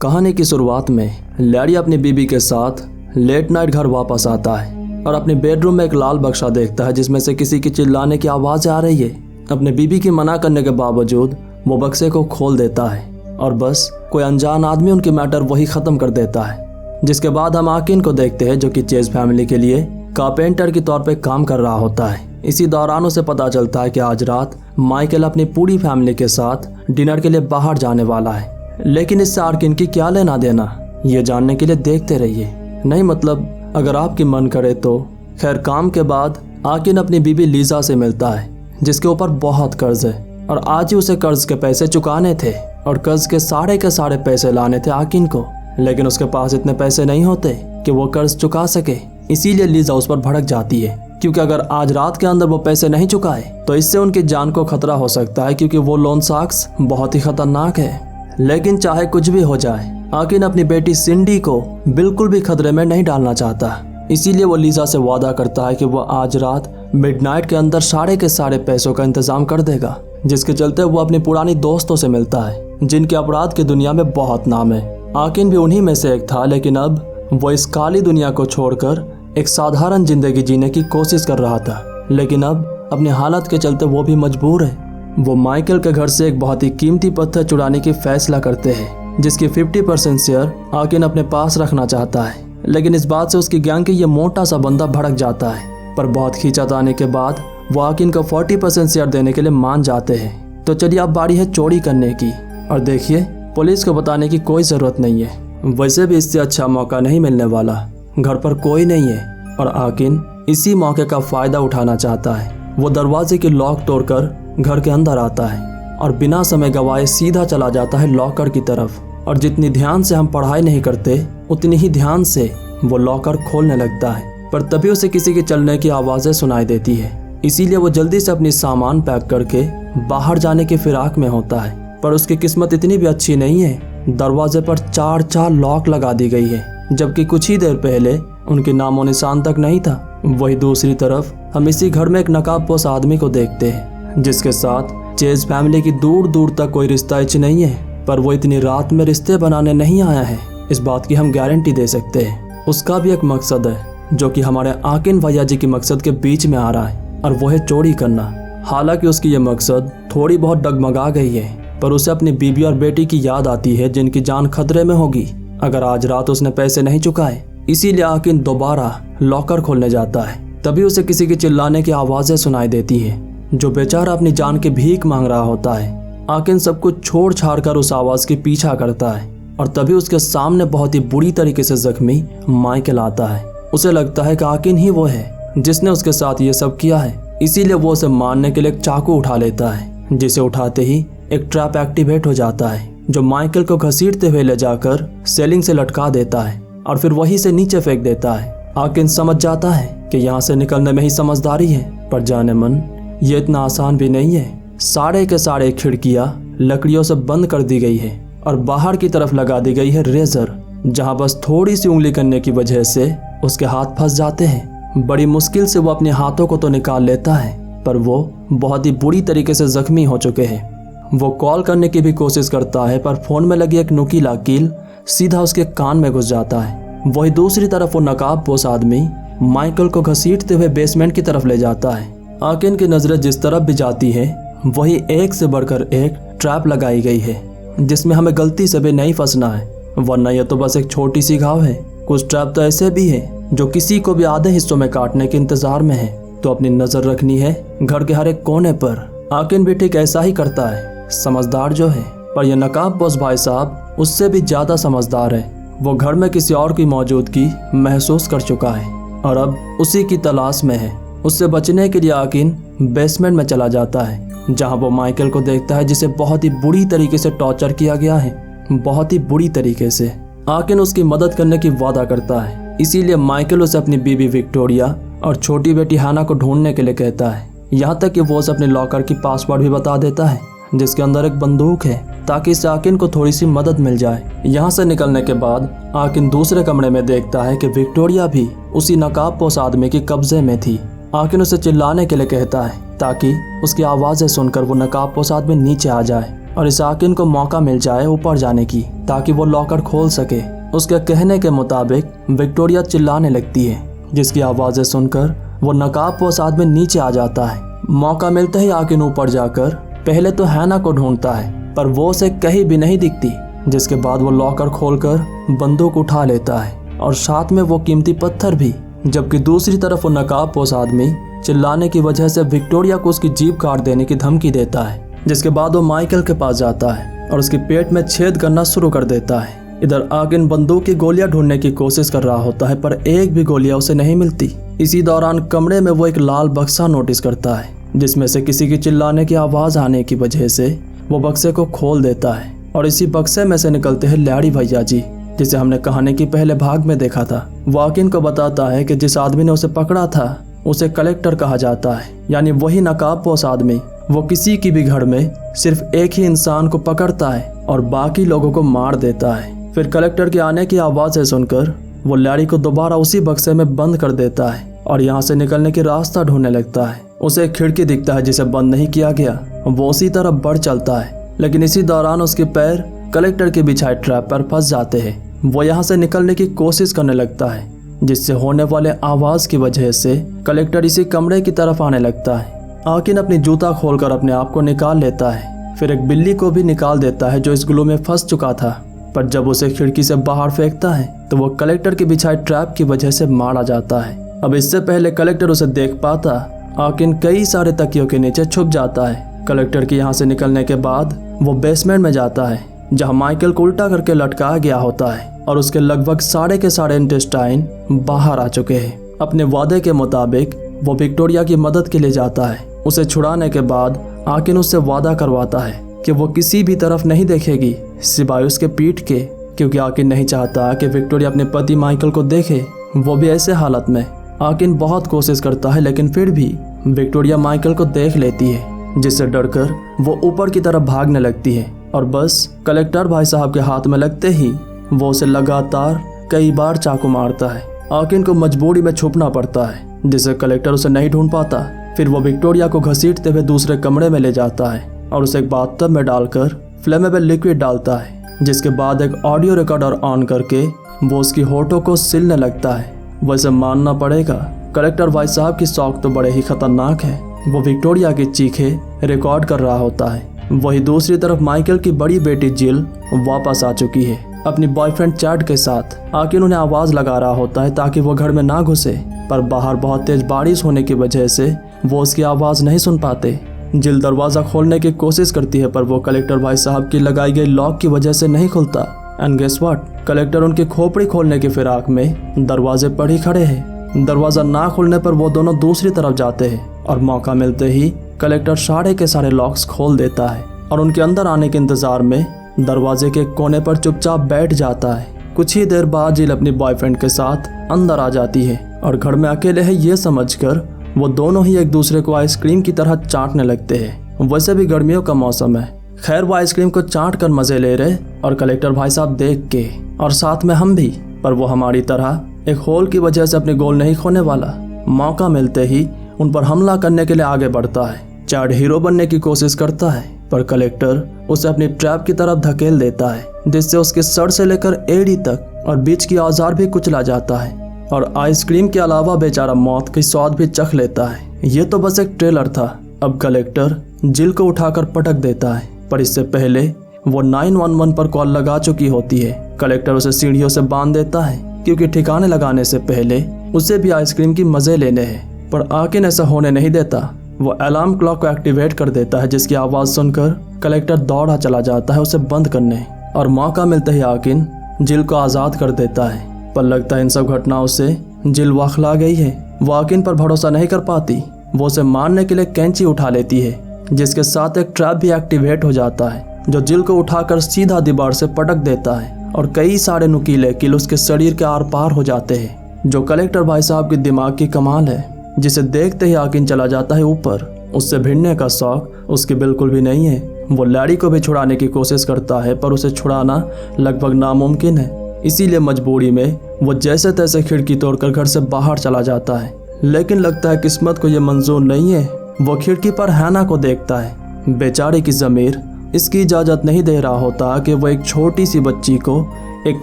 कहानी की शुरुआत में लैरी अपनी बीबी के साथ लेट नाइट घर वापस आता है और अपने बेडरूम में एक लाल बक्सा देखता है जिसमें से किसी की चिल्लाने की आवाज़ आ रही है। अपने बीबी की मना करने के बावजूद वो बक्से को खोल देता है और बस कोई अनजान आदमी उनकी मैटर वही ख़त्म कर देता है। जिसके बाद हम आकिन को देखते हैं जो कि चेज फैमिली के लिए कारपेंटर के तौर पे काम कर रहा होता है। इसी दौरान उसे पता चलता है कि आज रात माइकल अपनी पूरी फैमिली के साथ डिनर के लिए बाहर जाने वाला है। लेकिन इससे आकिन की क्या लेना देना, ये जानने के लिए देखते रहिए। नहीं मतलब अगर आपकी मन करे तो। खैर, काम के बाद आकिन अपनी बीबी लीजा से मिलता है जिसके ऊपर बहुत कर्ज है और आज ही उसे कर्ज के पैसे चुकाने थे और कर्ज के सारे पैसे लाने थे आकिन को। लेकिन उसके पास इतने पैसे नहीं होते कि वो कर्ज चुका सके। इसीलिए लीजा उस पर भड़क जाती है क्योंकि अगर आज रात के अंदर वो पैसे नहीं चुकाए तो इससे उनकी जान को खतरा हो सकता है क्योंकि वो लोन शार्क्स बहुत ही खतरनाक है। लेकिन चाहे कुछ भी हो जाए, आकिन अपनी बेटी सिंडी को बिल्कुल भी खतरे में नहीं डालना चाहता। इसीलिए वो लीजा से वादा करता है कि वो आज रात मिडनाइट के अंदर सारे पैसों का इंतजाम कर देगा। जिसके चलते वो अपनी पुरानी दोस्तों से मिलता है जिनके अपराध की दुनिया में बहुत नाम है। आकिन भी उन्हीं में से एक था, लेकिन अब वो इस काली दुनिया को छोड़कर एक साधारण जिंदगी जीने की कोशिश कर रहा था। लेकिन अब अपनी हालत के चलते वो भी मजबूर है। वो माइकल के घर से एक बहुत ही कीमती पत्थर चुराने की फैसला करते हैं जिसकी 50% शेयर आकिन अपने पास रखना चाहता है। लेकिन इस बात से उसकी गैंग के ये मोटा सा बंदा भड़क जाता है, पर बहुत खींचातानी के बाद वो आकिन को 40% शेयर देने के लिए मान जाते हैं। तो चलिए अब बारी है चोरी करने की। और देखिए, पुलिस को बताने की कोई ज़रूरत नहीं है, वैसे भी इससे अच्छा मौका नहीं मिलने वाला। घर पर कोई नहीं है और आकिन इसी मौके का फ़ायदा उठाना चाहता है। वो दरवाजे की लॉक तोड़कर घर के अंदर आता है और बिना समय गवाए सीधा चला जाता है लॉकर की तरफ। और जितनी ध्यान से हम पढ़ाई नहीं करते उतनी ही ध्यान से वो लॉकर खोलने लगता है। पर तभी उसे किसी के चलने की आवाज़ें सुनाई देती है। इसीलिए वो जल्दी से अपनी सामान पैक करके बाहर जाने के फिराक में होता है। पर उसकी किस्मत इतनी भी अच्छी नहीं है। दरवाजे पर 4 लॉक लगा दी गई है, जबकि कुछ ही देर पहले उनके नामो निशान तक नहीं था। वही दूसरी तरफ हम इसी घर में एक नकाबपोश आदमी को देखते हैं जिसके साथ चेज फैमिली की दूर दूर तक कोई रिश्ता हिच नहीं है। पर वो इतनी रात में रिश्ते बनाने नहीं आया है, इस बात की हम गारंटी दे सकते हैं। उसका भी एक मकसद है जो कि हमारे आकिन भैया जी के मकसद के बीच में आ रहा है, और वो है चोरी करना। हालांकि उसकी ये मकसद थोड़ी बहुत डगमगा गई है, पर उसे अपनी बीबी और बेटी की याद आती है जिनकी जान खतरे में होगी अगर आज रात उसने पैसे नहीं चुकाए। इसीलिए आकिन दोबारा लॉकर खोलने जाता है। तभी उसे किसी की चिल्लाने की आवाज़ें सुनाई देती है जो बेचारा अपनी जान की भीख मांग रहा होता है। आकिन सब कुछ छोड़ छाड़ कर उस आवाज़ के पीछा करता है और तभी उसके सामने बहुत ही बुरी तरीके से जख्मी माइकल आता है। उसे लगता है कि आकिन ही वो है जिसने उसके साथ ये सब किया है। इसीलिए वो उसे मारने के लिए एक चाकू उठा लेता है, जिसे उठाते ही एक ट्रैप एक्टिवेट हो जाता है जो माइकल को घसीटते हुए ले जाकर सेलिंग से लटका देता है और फिर वहीं से नीचे फेंक देता है। आकिन समझ जाता है कि यहाँ से निकलने में ही समझदारी है, पर जाने मन ये इतना आसान भी नहीं है। सारे के सारे खिड़कियां लकड़ियों से बंद कर दी गई है और बाहर की तरफ लगा दी गई है रेजर, जहां बस थोड़ी सी उंगली करने की वजह से उसके हाथ फंस जाते हैं। बड़ी मुश्किल से वो अपने हाथों को तो निकाल लेता है, पर वो बहुत ही बुरी तरीके से जख्मी हो चुके हैं। वो कॉल करने की भी कोशिश करता है, पर फोन में लगी एक नुकीला कील सीधा उसके कान में घुस जाता है। वही दूसरी तरफ वो नकाबपोश आदमी माइकल को घसीटते हुए बेसमेंट की तरफ ले जाता है। आकिन की नजरें जिस तरफ भी जाती है वही एक से बढ़कर एक ट्रैप लगाई गई है जिसमें हमें गलती से भी नहीं फंसना है, वरना यह तो बस एक छोटी सी घाव है। कुछ ट्रैप तो ऐसे भी है जो किसी को भी आधे हिस्सों में काटने के इंतजार में है, तो अपनी नजर रखनी है घर के हर एक कोने पर। आकिन भी ठीक ऐसा ही करता है, समझदार जो है। पर यह नकाबपोश भाई साहब उससे भी ज्यादा समझदार है। वो घर में किसी और की मौजूदगी महसूस कर चुका है और अब उसी की तलाश में है। उससे बचने के लिए आकिन बेसमेंट में चला जाता है जहां वो माइकल को देखता है जिसे बहुत ही बुरी तरीके से टॉर्चर किया गया है, बहुत ही बुरी तरीके से। आकिन उसकी मदद करने की वादा करता है। इसीलिए माइकल उसे अपनी बीबी विक्टोरिया और छोटी बेटी हाना को ढूंढने के लिए कहता है। यहाँ तक कि वो उसे अपने लॉकर की पासवर्ड भी बता देता है जिसके अंदर एक बंदूक है, ताकि इससे आकिन को थोड़ी सी मदद मिल जाए। यहाँ से निकलने के बाद आकिन दूसरे कमरे में देखता है कि विक्टोरिया भी उसी नकाबपोश आदमी के कब्जे में थी। आकिन उसे चिल्लाने के लिए कहता है ताकि उसकी आवाज़ें सुनकर वो नकाबपोश आदमी नीचे आ जाए और इस आकिन को मौका मिल जाए ऊपर जाने की ताकि वो लॉकर खोल सके। उसके कहने के मुताबिक विक्टोरिया चिल्लाने लगती है, जिसकी आवाज़ें सुनकर वो नकाबपोश आदमी नीचे आ जाता है। मौका मिलते ही आकिन ऊपर जाकर पहले तो हैना को ढूंढता है, पर वो उसे कहीं भी नहीं दिखती। जिसके बाद वो लॉकर खोलकर बंदूक उठा लेता है और साथ में वो कीमती पत्थर भी। जबकि दूसरी तरफ वो नकाबपोश आदमी चिल्लाने की वजह से विक्टोरिया को उसकी जीभ काट देने की धमकी देता है। जिसके बाद वो माइकल के पास जाता है और उसके पेट में छेद करना शुरू कर देता है। इधर आकिन बंदूक की गोलियां ढूंढने की कोशिश कर रहा होता है, पर एक भी गोलियां उसे नहीं मिलती। इसी दौरान कमरे में वो एक लाल बक्सा नोटिस करता है, जिसमें से किसी की चिल्लाने की आवाज़ आने की वजह से वो बक्से को खोल देता है और इसी बक्से में से निकलते हैं लैरी भैया जी, जिसे हमने कहानी के पहले भाग में देखा था। वो आकिन को बताता है कि जिस आदमी ने उसे पकड़ा था उसे कलेक्टर कहा जाता है, यानी वही नकाबपोश आदमी। वो किसी की भी घर में सिर्फ एक ही इंसान को पकड़ता है और बाकी लोगों को मार देता है। फिर कलेक्टर के आने की आवाज़ें सुनकर वो लैरी को दोबारा उसी बक्से में बंद कर देता है और यहाँ से निकलने की रास्ता ढूंढने लगता है। उसे एक खिड़की दिखता है जिसे बंद नहीं किया गया। वो उसी तरफ बढ़ चलता है, लेकिन इसी दौरान उसके पैर कलेक्टर के बिछाए ट्रैप पर फंस जाते हैं। वो यहाँ से निकलने की कोशिश करने लगता है, जिससे होने वाले आवाज़ की वजह से कलेक्टर इसी कमरे की तरफ आने लगता है। आकिन अपनी जूता खोलकर अपने आप को निकाल लेता है, फिर एक बिल्ली को भी निकाल देता है जो इस ग्लू में फंस चुका था। पर जब उसे खिड़की से बाहर फेंकता है तो वो कलेक्टर के बिछाए ट्रैप की वजह से मारा जाता है। अब इससे पहले कलेक्टर उसे देख पाता, आकिन कई सारे तकियों के नीचे छुप जाता है। कलेक्टर के यहाँ से निकलने के बाद वो बेसमेंट में जाता है, जहाँ माइकल को उल्टा करके लटकाया गया होता है और उसके लगभग सारे के सारे इंटेस्टाइन बाहर आ चुके हैं। अपने वादे के मुताबिक वो विक्टोरिया की मदद के लिए जाता है। उसे छुड़ाने के बाद आकिन उससे वादा करवाता है कि वो किसी भी तरफ नहीं देखेगी सिवाय उसके पीठ के, क्योंकि आकिन नहीं चाहता कि विक्टोरिया अपने पति माइकल को देखे, वो भी ऐसे हालत में। आकिन बहुत कोशिश करता है, लेकिन फिर भी विक्टोरिया माइकल को देख लेती है, जिससे डरकर वो ऊपर की तरफ भागने लगती है और बस कलेक्टर भाई साहब के हाथ में लगते ही वो उसे लगातार कई बार चाकू मारता है। आकिन को मजबूरी में छुपना पड़ता है, जिससे कलेक्टर उसे नहीं ढूंढ पाता। फिर वो विक्टोरिया को घसीटते हुए दूसरे कमरे में ले जाता है और उसे एक बाथटब में डालकर फ्लेमेबल लिक्विड डालता है, जिसके बाद एक ऑडियो रिकॉर्डर ऑन करके वो उसकी होठों को सिलने लगता है। वैसे मानना पड़ेगा, कलेक्टर भाई साहब की शौक तो बड़े ही खतरनाक है। वो विक्टोरिया की चीखें रिकॉर्ड कर रहा होता है। वही दूसरी तरफ माइकल की बड़ी बेटी जिल वापस आ चुकी है अपनी बॉयफ्रेंड चैड के साथ। आकिन उन्हें आवाज़ लगा रहा होता है ताकि वो घर में ना घुसे, पर बाहर बहुत तेज बारिश होने की वजह से वो उसकी आवाज़ नहीं सुन पाते। जिल दरवाज़ा खोलने की कोशिश करती है, पर वो कलेक्टर भाई साहब की लगाई गई लॉक की वजह से नहीं खुलता। एंड गेस व्हाट, कलेक्टर उनकी खोपड़ी खोलने की फिराक में दरवाजे पर ही खड़े हैं। दरवाज़ा ना खुलने पर वो दोनों दूसरी तरफ जाते हैं और मौका मिलते ही कलेक्टर सारे के सारे लॉक्स खोल देता है और उनके अंदर आने के इंतज़ार में दरवाजे के कोने पर चुपचाप बैठ जाता है। कुछ ही देर बाद जिल अपनी बॉयफ्रेंड के साथ अंदर आ जाती है और घर में अकेले है ये समझकर वो दोनों ही एक दूसरे को आइसक्रीम की तरह चाटने लगते हैं। वैसे भी गर्मियों का मौसम है। खैर वो आइसक्रीम को चाट कर मजे ले रहे और कलेक्टर भाई साहब देख के, और साथ में हम भी, पर वो हमारी तरह एक होल की वजह से अपने गोल नहीं खोने वाला। मौका मिलते ही उन पर हमला करने के लिए आगे बढ़ता है। चैड हीरो बनने की कोशिश करता है, पर कलेक्टर उसे अपनी ट्रैप की तरफ धकेल देता है, जिससे उसके सर से लेकर एड़ी तक और बीच की औजार भी कुचला जाता है और आइसक्रीम के अलावा बेचारा मौत की स्वाद भी चख लेता है। ये तो बस एक ट्रेलर था। अब कलेक्टर जिल को उठाकर पटक देता है, पर इससे पहले वो 911 पर कॉल लगा चुकी होती है। कलेक्टर उसे सीढ़ियों से बांध देता है, क्योंकि ठिकाने लगाने से पहले उसे भी आइसक्रीम की मजे लेने हैं। पर आकिन ऐसा होने नहीं देता। वो अलार्म क्लॉक को एक्टिवेट कर देता है, जिसकी आवाज़ सुनकर कलेक्टर दौड़ा चला जाता है उसे बंद करने, और मौका मिलते ही आकिन जिल को आज़ाद कर देता है। पर लगता है इन सब घटनाओं से जिल वाखला गई है। वो आकिन पर भरोसा नहीं कर पाती। वो उसे मारने के लिए कैंची उठा लेती है, जिसके साथ एक ट्रैप भी एक्टिवेट हो जाता है, जो जिल को उठाकर सीधा दीवार से पटक देता है और कई सारे नुकीले कील उसके शरीर के आर पार हो जाते हैं, जो कलेक्टर भाई साहब के दिमाग की कमाल है, जिसे देखते ही आकिन चला जाता है ऊपर। उससे भिड़ने का शौक उसके बिल्कुल भी नहीं है। वो लैरी को भी छुड़ाने की कोशिश करता है, पर उसे छुड़ाना लगभग नामुमकिन है। इसीलिए मजबूरी में वो जैसे तैसे खिड़की तोड़कर घर से बाहर चला जाता है। लेकिन लगता है किस्मत को ये मंजूर नहीं है। वो खिड़की पर हैना को देखता है। बेचारी की ज़मीर इसकी इजाज़त नहीं दे रहा होता कि वो एक छोटी सी बच्ची को एक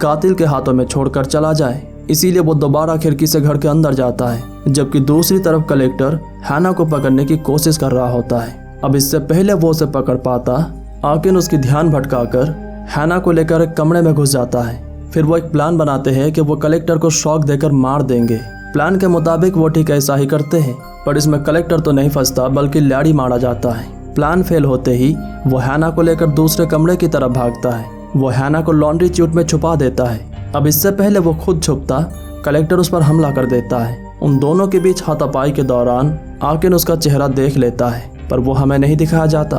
कातिल के हाथों में छोड़कर चला जाए। इसीलिए वो दोबारा खिड़की से घर के अंदर जाता है, जबकि दूसरी तरफ कलेक्टर हैना को पकड़ने की कोशिश कर रहा होता है। अब इससे पहले वो उसे पकड़ पाता, आकिन उसकी ध्यान भटकाकर हैना को लेकर एक कमरे में घुस जाता है। फिर वो एक प्लान बनाते हैं कि वो कलेक्टर को शॉक देकर मार देंगे। प्लान के मुताबिक वो ठीक ऐसा ही करते हैं, पर इसमें कलेक्टर तो नहीं फंसता बल्कि लैरी मारा जाता है। प्लान फेल होते ही वो हैना को लेकर दूसरे कमरे की तरफ भागता है। वो हैना को लॉन्ड्री च्यूट में छुपा देता है। अब इससे पहले वो खुद छुपता, कलेक्टर उस पर हमला कर देता है। उन दोनों के बीच हाथापाई के दौरान आकिन उसका चेहरा देख लेता है, पर वो हमें नहीं दिखाया जाता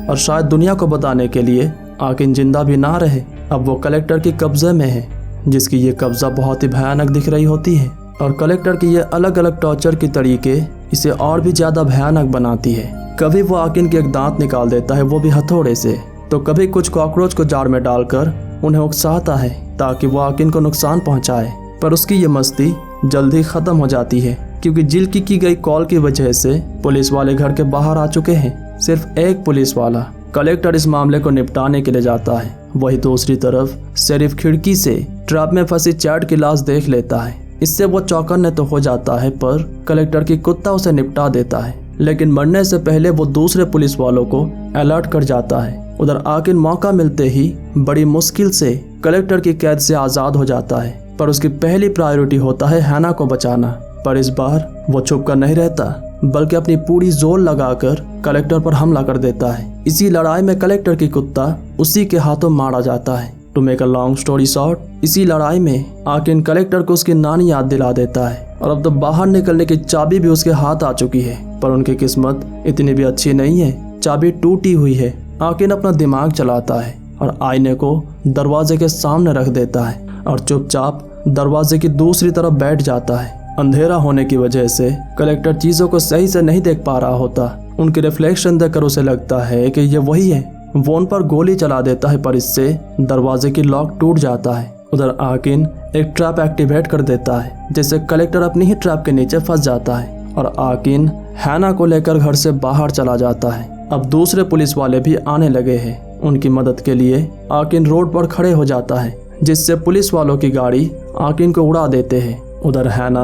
और शायद दुनिया को बताने के लिए आकिन जिंदा भी ना रहे। अब वो कलेक्टर के कब्जे में है, जिसकी ये कब्जा बहुत ही भयानक दिख रही होती है और कलेक्टर की ये अलग अलग टॉर्चर की तरीके इसे और भी ज्यादा भयानक बनाती है। कभी वो आकिन के एक दांत निकाल देता है, वो भी हथौड़े से, तो कभी कुछ कॉकरोच को जार में डालकर उन्हें उकसाता है ताकि वो आकिन को नुकसान पहुंचाए। पर उसकी ये मस्ती जल्दी खत्म हो जाती है, क्योंकि जिल की गई कॉल की वजह से पुलिस वाले घर के बाहर आ चुके हैं। सिर्फ एक पुलिस वाला। कलेक्टर इस मामले को निपटाने के लिए जाता है। वही दूसरी तरफ शेरिफ खिड़की से ट्रैप में फंसी चैट की लाश देख लेता है। इससे वो चौकन्ने तो हो जाता है, पर कलेक्टर की कुत्ता उसे निपटा देता है। लेकिन मरने से पहले वो दूसरे पुलिस वालों को अलर्ट कर जाता है। उधर आकिन मौका मिलते ही बड़ी मुश्किल से कलेक्टर की कैद से आज़ाद हो जाता है, पर उसकी पहली प्रायोरिटी होता है हैना को बचाना। पर इस बार वो छुप कर नहीं रहता, बल्कि अपनी पूरी जोर लगाकर कलेक्टर पर हमला कर देता है। इसी लड़ाई में कलेक्टर की कुत्ता उसी के हाथों मारा जाता है। To make a long story short, इसी लड़ाई में आकिन कलेक्टर को उसकी नानी याद दिला देता है और अब तो बाहर निकलने की चाबी भी उसके हाथ आ चुकी है। पर उनकी किस्मत इतनी भी अच्छी नहीं है, चाबी टूटी हुई है। आकिन अपना दिमाग चलाता है और आईने को दरवाजे के सामने रख देता है और चुपचाप दरवाजे की दूसरी तरफ बैठ जाता है। अंधेरा होने की वजह से कलेक्टर चीजों को सही से नहीं देख पा रहा होता। उनके रिफ्लेक्शन देखकर उसे लगता है कि ये वही है। वो उन पर गोली चला देता है, पर इससे दरवाजे की लॉक टूट जाता है। उधर आकिन एक ट्रैप एक्टिवेट कर देता है, जिससे कलेक्टर अपनी ही ट्रैप के नीचे फंस जाता है और आकिन हैना को लेकर घर से बाहर चला जाता है। अब दूसरे पुलिस वाले भी आने लगे हैं। उनकी मदद के लिए आकिन रोड पर खड़े हो जाता है, जिससे पुलिस वालों की गाड़ी आकिन को उड़ा देते हैं। उधर हैना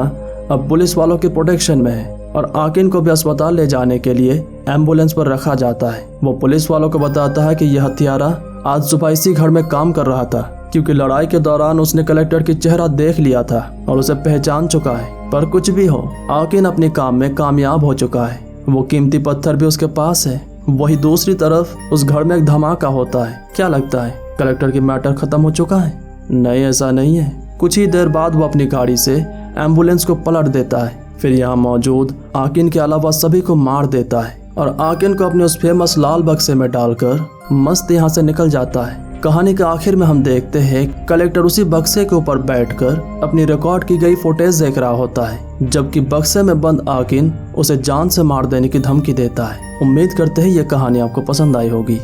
अब पुलिस वालों के प्रोटेक्शन में है और आकिन को भी अस्पताल ले जाने के लिए एम्बुलेंस पर रखा जाता है। वो पुलिस वालों को बताता है कि यह हत्यारा आज सुबह इसी घर में काम कर रहा था, क्योंकि लड़ाई के दौरान उसने कलेक्टर की चेहरा देख लिया था और उसे पहचान चुका है। पर कुछ भी हो, आकिन अपने काम में कामयाब हो चुका है। वो कीमती पत्थर भी उसके पास है। वही दूसरी तरफ उस घर में एक धमाका होता है। क्या लगता है कलेक्टर की मैटर खत्म हो चुका है? नहीं, ऐसा नहीं है। कुछ ही देर बाद वो अपनी गाड़ी से एम्बुलेंस को पलट देता है। फिर यहाँ मौजूद आकिन के अलावा सभी को मार देता है और आकिन को अपने उस फेमस लाल बक्से में डालकर मस्त यहाँ से निकल जाता है। कहानी के आखिर में हम देखते हैं कलेक्टर उसी बक्से के ऊपर बैठकर अपनी रिकॉर्ड की गई फुटेज देख रहा होता है, जबकि बक्से में बंद आकिन उसे जान से मार देने की धमकी देता है। उम्मीद करते हैं ये कहानी आपको पसंद आई होगी।